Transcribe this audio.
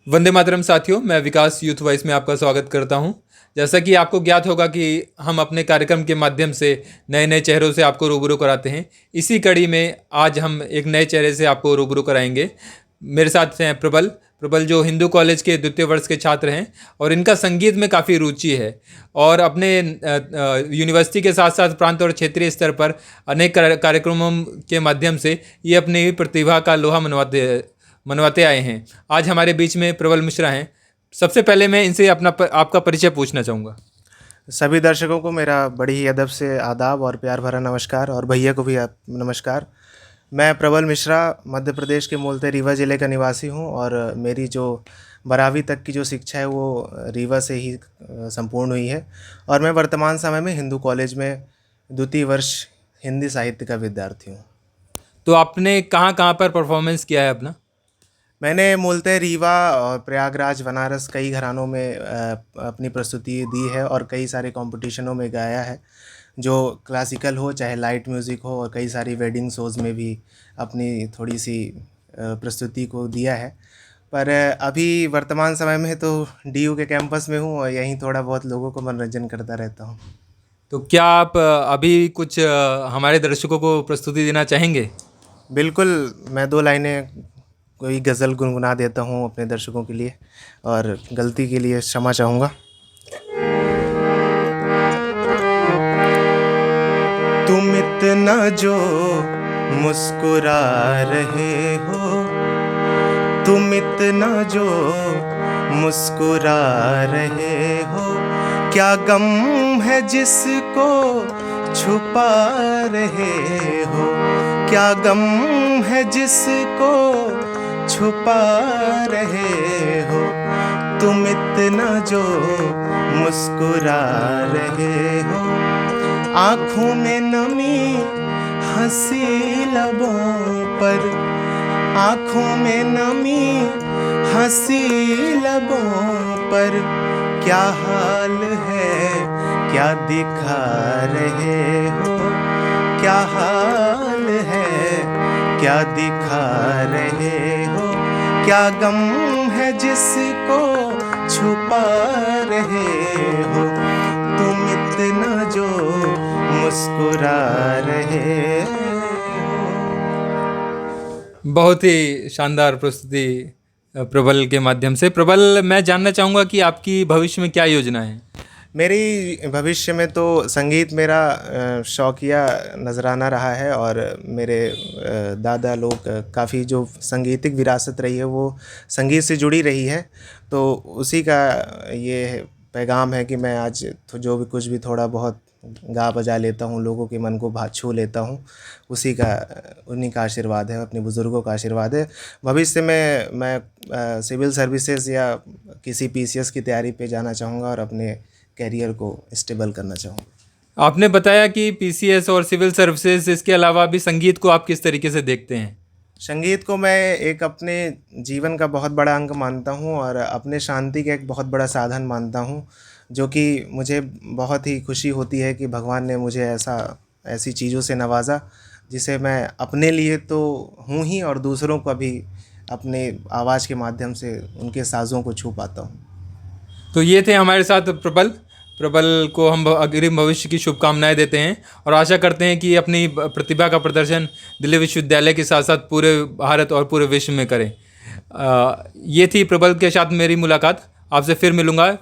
वंदे मातरम साथियों, मैं विकास youth voice में आपका स्वागत करता हूं। जैसा कि आपको ज्ञात होगा कि हम अपने कार्यक्रम के माध्यम से नए नए चेहरों से आपको रूबरू कराते हैं। इसी कड़ी में आज हम एक नए चेहरे से आपको रूबरू कराएंगे। मेरे साथ हैं प्रबल जो हिंदू कॉलेज के द्वितीय वर्ष के छात्र हैं और इनका संगीत में काफ़ी रुचि है और अपने यूनिवर्सिटी के साथ साथ प्रांत और क्षेत्रीय स्तर पर अनेक कार्यक्रमों के माध्यम से ये अपनी प्रतिभा का लोहा मनवाते आए हैं। आज हमारे बीच में प्रबल मिश्रा हैं। सबसे पहले मैं इनसे आपका परिचय पूछना चाहूँगा। सभी दर्शकों को मेरा बड़ी ही अदब से आदाब और प्यार भरा नमस्कार, और भैया को भी नमस्कार। मैं प्रबल मिश्रा मध्य प्रदेश के मूलतः रीवा ज़िले का निवासी हूँ और मेरी जो 12वीं तक की जो शिक्षा है वो रीवा से ही संपूर्ण हुई है। और मैं वर्तमान समय में हिंदू कॉलेज में द्वितीय वर्ष हिंदी साहित्य का विद्यार्थी हूँ। तो आपने कहाँ कहाँ पर परफॉर्मेंस किया है अपना? मैंने मूलतः रीवा और प्रयागराज, बनारस कई घरानों में अपनी प्रस्तुति दी है और कई सारे कंपटीशनों में गाया है, जो क्लासिकल हो चाहे लाइट म्यूज़िक हो, और कई सारी वेडिंग शोज़ में भी अपनी थोड़ी सी प्रस्तुति को दिया है। पर अभी वर्तमान समय में तो डीयू के कैंपस में हूँ और यहीं थोड़ा बहुत लोगों को मनोरंजन करता रहता हूँ। तो क्या आप अभी कुछ हमारे दर्शकों को प्रस्तुति देना चाहेंगे? बिल्कुल, मैं 2 लाइनें कोई गज़ल गुनगुना देता हूँ अपने दर्शकों के लिए, और गलती के लिए क्षमा चाहूँगा। तुम इतना जो मुस्कुरा रहे हो, तुम इतना जो मुस्कुरा रहे हो, क्या गम है जिसको छुपा रहे हो, क्या गम है जिसको छुपा रहे हो, तुम इतना जो मुस्कुरा रहे हो। आँखों में नमी हंसी लबों पर, आँखों में नमी हंसी लबों पर, क्या हाल है क्या दिखा रहे हो, क्या हाल है क्या दिखा रहे हो, क्या गम है जिसको छुपा रहे हो, तुम इतना जो मुस्कुरा रहे हो। बहुत ही शानदार प्रस्तुति प्रबल के माध्यम से। प्रबल, मैं जानना चाहूँगा कि आपकी भविष्य में क्या योजना है? मेरी भविष्य में तो संगीत मेरा शौकिया नजराना रहा है, और मेरे दादा लोग काफ़ी जो संगीतिक विरासत रही है वो संगीत से जुड़ी रही है। तो उसी का ये पैगाम है कि मैं आज तो जो भी कुछ भी थोड़ा बहुत गा बजा लेता हूँ, लोगों के मन को छू लेता हूँ, उन्हीं का आशीर्वाद है, अपने बुज़ुर्गों का आशीर्वाद है। भविष्य में मैं सिविल सर्विसेज या किसी पीसीएस की तैयारी पे जाना चाहूँगा और अपने कैरियर को स्टेबल करना चाहूँगा। आपने बताया कि पीसीएस और सिविल सर्विसेज, इसके अलावा भी संगीत को आप किस तरीके से देखते हैं? संगीत को मैं एक अपने जीवन का बहुत बड़ा अंग मानता हूँ और अपने शांति का एक बहुत बड़ा साधन मानता हूँ, जो कि मुझे बहुत ही खुशी होती है कि भगवान ने मुझे ऐसी चीज़ों से नवाजा, जिसे मैं अपने लिए तो हूँ ही और दूसरों को भी अपने आवाज़ के माध्यम से उनके साज़ों को छू पाता हूँ। तो ये थे हमारे साथ प्रबल को हम अग्रिम भविष्य की शुभकामनाएं देते हैं और आशा करते हैं कि अपनी प्रतिभा का प्रदर्शन दिल्ली विश्वविद्यालय के साथ साथ पूरे भारत और पूरे विश्व में करें। ये थी प्रबल के साथ मेरी मुलाकात। आपसे फिर मिलूँगा।